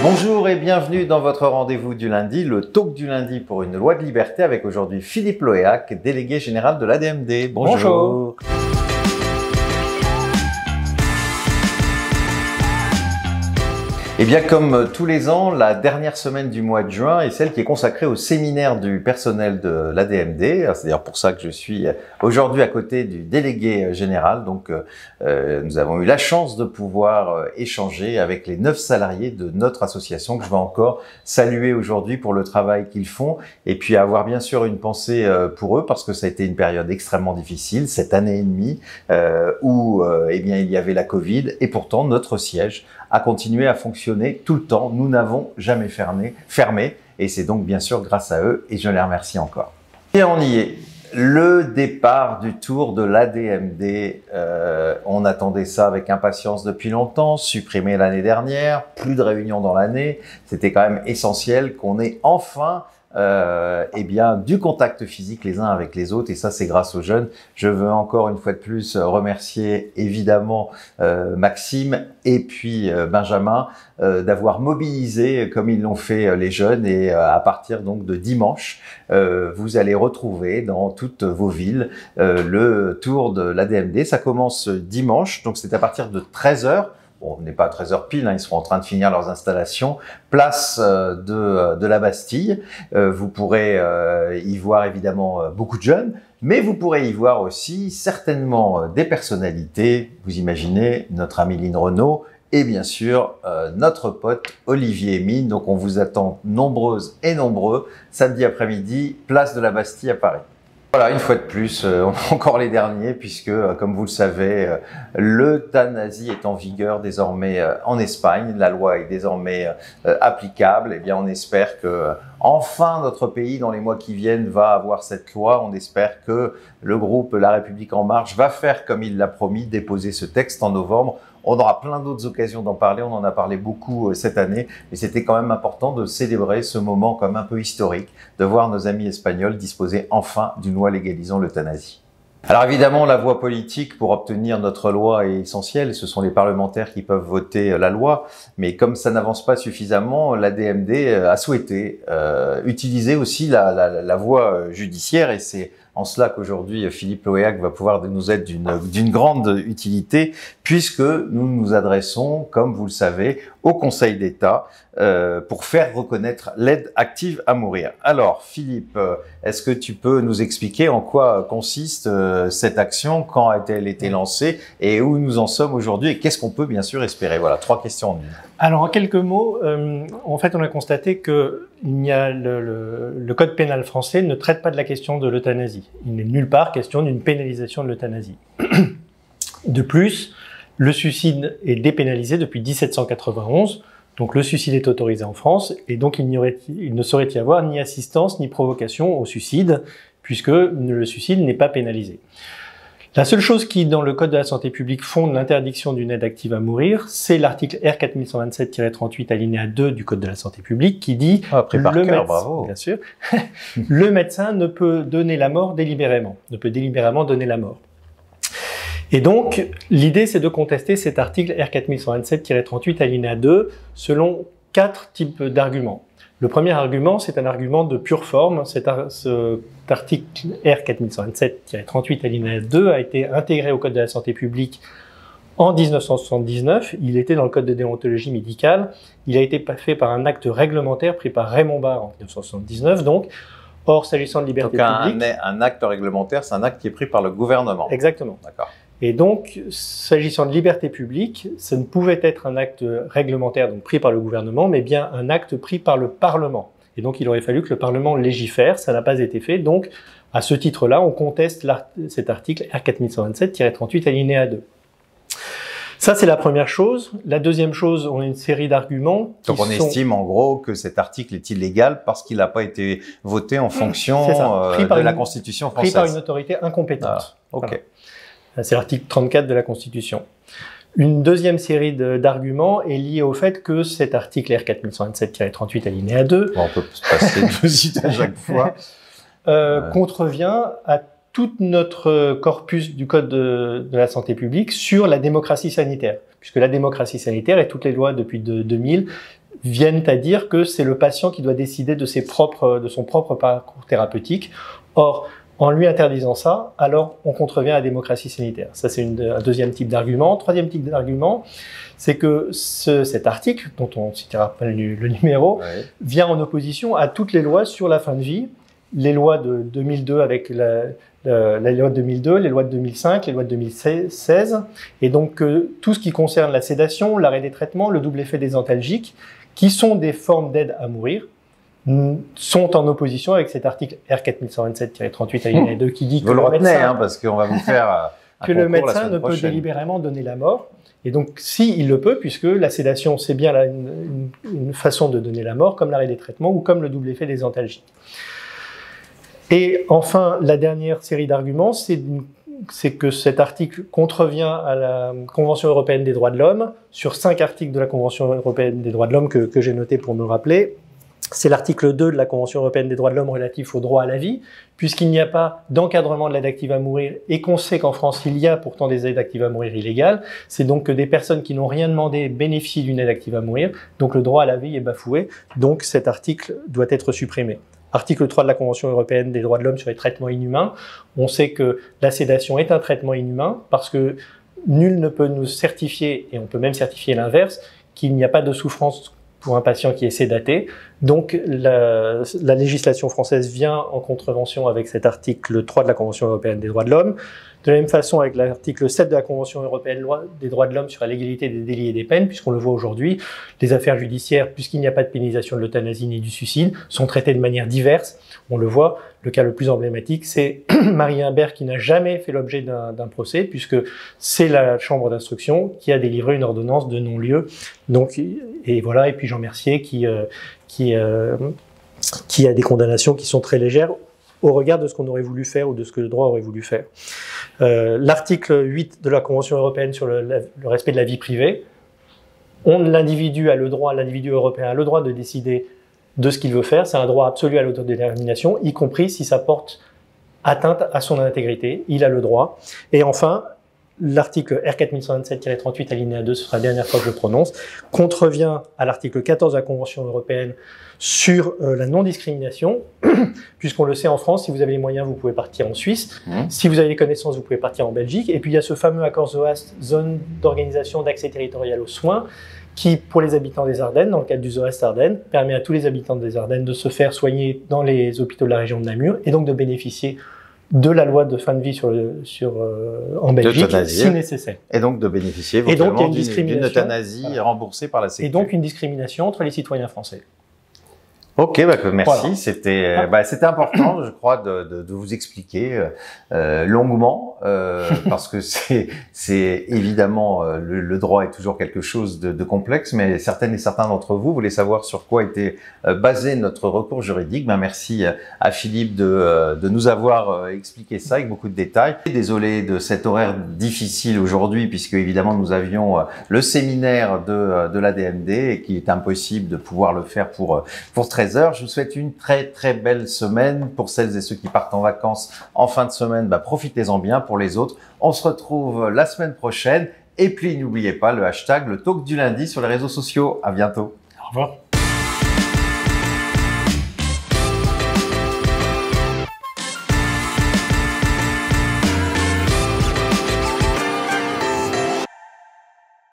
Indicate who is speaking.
Speaker 1: Bonjour et bienvenue dans votre rendez-vous du lundi, le talk du lundi pour une loi de liberté avec aujourd'hui Philippe Loéac, délégué général de l'ADMD. Bonjour. Eh bien, comme tous les ans, la dernière semaine du mois de juin est celle qui est consacrée au séminaire du personnel de l'ADMD. C'est d'ailleurs pour ça que je suis aujourd'hui à côté du délégué général. Donc, nous avons eu la chance de pouvoir échanger avec les 9 salariés de notre association que je vais encore saluer aujourd'hui pour le travail qu'ils font et puis avoir bien sûr une pensée pour eux parce que ça a été une période extrêmement difficile, cette année et demie où eh bien, il y avait la Covid et pourtant notre siège a continué à fonctionner tout le temps. Nous n'avons jamais fermé et c'est donc bien sûr grâce à eux et je les remercie encore. Et on y est. Le départ du tour de l'ADMD, on attendait ça avec impatience depuis longtemps, supprimé l'année dernière, plus de réunions dans l'année. C'était quand même essentiel qu'on ait enfin eh bien, du contact physique les uns avec les autres et ça c'est grâce aux jeunes. Je veux encore une fois de plus remercier évidemment Maxime et puis Benjamin d'avoir mobilisé comme ils l'ont fait les jeunes et à partir donc de dimanche vous allez retrouver dans toutes vos villes le tour de l'ADMD. Ça commence dimanche donc c'est à partir de 13h. Bon, on n'est pas à 13h pile, hein, ils seront en train de finir leurs installations. Place de la Bastille. Vous pourrez y voir évidemment beaucoup de jeunes, mais vous pourrez y voir aussi certainement des personnalités. Vous imaginez notre amie Lynn Renaud et bien sûr notre pote Olivier Mine. Donc on vous attend nombreuses et nombreux samedi après-midi, place de la Bastille à Paris. Voilà, une fois de plus, on a encore les derniers puisque, comme vous le savez, l'euthanasie est en vigueur désormais en Espagne. La loi est désormais applicable. Eh bien, on espère que enfin notre pays, dans les mois qui viennent, va avoir cette loi. On espère que le groupe La République En Marche va faire comme il l'a promis, déposer ce texte en novembre. On aura plein d'autres occasions d'en parler, on en a parlé beaucoup cette année, mais c'était quand même important de célébrer ce moment comme un peu historique, de voir nos amis espagnols disposer enfin d'une loi légalisant l'euthanasie. Alors évidemment, la voie politique pour obtenir notre loi est essentielle, ce sont les parlementaires qui peuvent voter la loi, mais comme ça n'avance pas suffisamment, l'ADMD a souhaité utiliser aussi la voie judiciaire et c'est en cela qu'aujourd'hui Philippe Loéac va pouvoir nous être d'une grande utilité puisque nous nous adressons, comme vous le savez, au Conseil d'État pour faire reconnaître l'aide active à mourir. Alors Philippe, est-ce que tu peux nous expliquer en quoi consiste cette action, quand a-t-elle été lancée et où nous en sommes aujourd'hui et qu'est-ce qu'on peut bien sûr espérer? Voilà, 3 questions en une.
Speaker 2: Alors en quelques mots, en fait on a constaté que le code pénal français ne traite pas de la question de l'euthanasie. Il n'est nulle part question d'une pénalisation de l'euthanasie. De plus, le suicide est dépénalisé depuis 1791, donc le suicide est autorisé en France, et donc il ne saurait y avoir ni assistance ni provocation au suicide, puisque le suicide n'est pas pénalisé. La seule chose qui, dans le Code de la santé publique, fonde l'interdiction d'une aide active à mourir, c'est l'article R 4127-38 alinéa 2 du Code de la santé publique qui dit
Speaker 1: bravo.
Speaker 2: Bien sûr, le médecin ne peut donner la mort délibérément, ne peut délibérément donner la mort. Et donc, l'idée, c'est de contester cet article R 4127-38 alinéa 2 selon 4 types d'arguments. Le premier argument, c'est un argument de pure forme. Cet article R 4127-38 alinéa 2 a été intégré au Code de la santé publique en 1979. Il était dans le Code de déontologie médicale. Il a été fait par un acte réglementaire pris par Raymond Barre en 1979. Donc, or, s'agissant de liberté publique...
Speaker 1: Un acte réglementaire, c'est un acte qui est pris par le gouvernement.
Speaker 2: Exactement.
Speaker 1: D'accord.
Speaker 2: Et donc, s'agissant de liberté publique, ça ne pouvait être un acte réglementaire donc pris par le gouvernement, mais bien un acte pris par le Parlement. Et donc, il aurait fallu que le Parlement légifère, ça n'a pas été fait. Donc, à ce titre-là, on conteste cet article R 4127-38 alinéa 2. Ça, c'est la première chose. La deuxième chose, on a une série d'arguments.
Speaker 1: Donc, on estime en gros que cet article est illégal parce qu'il n'a pas été voté en fonction de la Constitution française.
Speaker 2: Pris par une autorité incompétente.
Speaker 1: Ah, ok.
Speaker 2: Voilà. C'est l'article 34 de la Constitution. Une deuxième série d'arguments est liée au fait que cet article R 4127-38 alinéa 2
Speaker 1: on peut passer de suite à chaque fois.
Speaker 2: Contrevient à tout notre corpus du Code de la santé publique sur la démocratie sanitaire. Puisque la démocratie sanitaire et toutes les lois depuis 2000 viennent à dire que c'est le patient qui doit décider de son propre parcours thérapeutique. Or, en lui interdisant ça, alors on contrevient à la démocratie sanitaire. Ça, c'est un deuxième type d'argument. Troisième type d'argument, c'est que cet article, dont on ne citera pas le numéro, vient en opposition à toutes les lois sur la fin de vie, les lois de 2002 avec la loi de 2002, les lois de 2005, les lois de 2016, et donc tout ce qui concerne la sédation, l'arrêt des traitements, le double effet des antalgiques, qui sont des formes d'aide à mourir, sont en opposition avec cet article R4127-38 alinéa 2 qui dit que
Speaker 1: le médecin, parce qu'on va vous faire
Speaker 2: que le médecin ne peut délibérément donner la mort. Et donc, si il le peut, puisque la sédation, c'est bien une façon de donner la mort, comme l'arrêt des traitements ou comme le double effet des antalgiques. Et enfin, la dernière série d'arguments, c'est que cet article contrevient à la Convention européenne des droits de l'homme. Sur 5 articles de la Convention européenne des droits de l'homme que j'ai notés pour me rappeler, c'est l'article 2 de la Convention européenne des droits de l'homme relatif au droit à la vie, puisqu'il n'y a pas d'encadrement de l'aide active à mourir et qu'on sait qu'en France, il y a pourtant des aides actives à mourir illégales. C'est donc que des personnes qui n'ont rien demandé bénéficient d'une aide active à mourir. Donc le droit à la vie est bafoué. Donc cet article doit être supprimé. Article 3 de la Convention européenne des droits de l'homme sur les traitements inhumains. On sait que la sédation est un traitement inhumain parce que nul ne peut nous certifier, et on peut même certifier l'inverse, qu'il n'y a pas de souffrance pour un patient qui est sédaté. Donc la législation française vient en contrevention avec cet article 3 de la Convention européenne des droits de l'homme. De la même façon avec l'article 7 de la Convention européenne des droits de l'homme sur la légalité des délits et des peines, puisqu'on le voit aujourd'hui, les affaires judiciaires, puisqu'il n'y a pas de pénalisation de l'euthanasie ni du suicide, sont traitées de manière diverse. On le voit, le cas le plus emblématique, c'est Marie Imbert qui n'a jamais fait l'objet d'un procès, puisque c'est la chambre d'instruction qui a délivré une ordonnance de non-lieu. Donc, et voilà, et puis Jean Mercier qui a des condamnations qui sont très légères au regard de ce qu'on aurait voulu faire ou de ce que le droit aurait voulu faire. L'article 8 de la Convention européenne sur le respect de la vie privée, l'individu européen a le droit de décider de ce qu'il veut faire, c'est un droit absolu à l'autodétermination, y compris si ça porte atteinte à son intégrité, il a le droit. Et enfin, l'article R4127-38 alinéa 2, ce sera la dernière fois que je le prononce, contrevient à l'article 14 de la Convention européenne sur la non-discrimination, puisqu'on le sait en France, si vous avez les moyens, vous pouvez partir en Suisse, si vous avez les connaissances, vous pouvez partir en Belgique, et puis il y a ce fameux accord ZOAST, zone d'organisation d'accès territorial aux soins, qui, pour les habitants des Ardennes, dans le cadre du ZOAST Ardennes, permet à tous les habitants des Ardennes de se faire soigner dans les hôpitaux de la région de Namur, et donc de bénéficier de la loi de fin de vie en Belgique, si nécessaire.
Speaker 1: Et donc de bénéficier d'une euthanasie remboursée par la Sécurité.
Speaker 2: Et donc une discrimination entre les citoyens français.
Speaker 1: Ok, merci. Voilà. C'était important, je crois, de vous expliquer longuement, parce que c'est évidemment le droit est toujours quelque chose de complexe, mais certaines et certains d'entre vous voulaient savoir sur quoi était basé notre recours juridique. Merci à Philippe de nous avoir expliqué ça avec beaucoup de détails. Désolé de cet horaire difficile aujourd'hui, puisque évidemment nous avions le séminaire de l'ADMD et qu'il est impossible de pouvoir le faire pour 13 heures. Je vous souhaite une très très belle semaine. Pour celles et ceux qui partent en vacances en fin de semaine, profitez-en bien. Pour les autres, on se retrouve la semaine prochaine. Et puis n'oubliez pas le hashtag le talk du lundi sur les réseaux sociaux. À bientôt.
Speaker 2: Au revoir.